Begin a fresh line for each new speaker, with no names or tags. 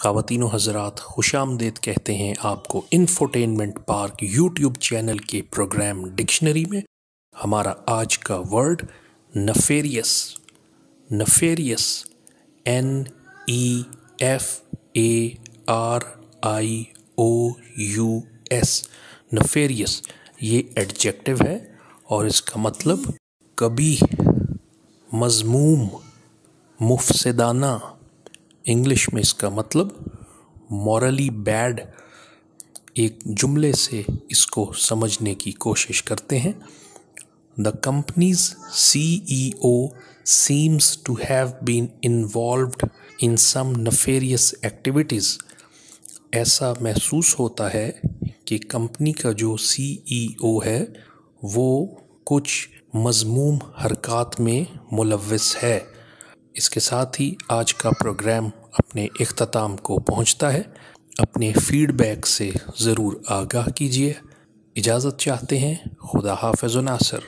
ख़वातीन व हज़रात, खुशामदीद कहते हैं आपको इन्फोटेनमेंट पार्क यूट्यूब चैनल के प्रोग्राम डिक्शनरी में। हमारा आज का word nefarious. Nefarious NEFARIOUS। Nefarious ये एडजेक्टिव है और इसका मतलब कबीह, मज़मूम, मुफसदाना। इंग्लिश में इसका मतलब मॉरली बैड। एक जुमले से इसको समझने की कोशिश करते हैं। The companies CEO seems to have been involved in some nefarious activities। ऐसा महसूस होता है कि कंपनी का जो CEO है वो कुछ मज़मूम हरकत में मुलव्वस है। इसके साथ ही आज का प्रोग्राम अपने इख्तिताम को पहुंचता है। अपने फीडबैक से ज़रूर आगाह कीजिए। इजाज़त चाहते हैं। खुदा हाफ़िज़ व नासिर।